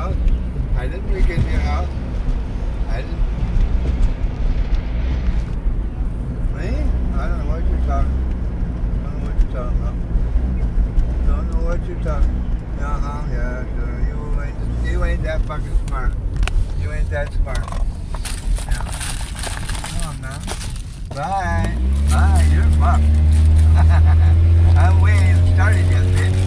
out. I didn't weaken you out. I didn't. Me? I don't know what you're talking. Don't know what you're talking about. Don't know what you're talking. Yeah, sure. You ain't that fucking smart. You ain't that smart. Yeah. Come on now. Bye. Bye. You're fucked. We ain't started yet, bitch.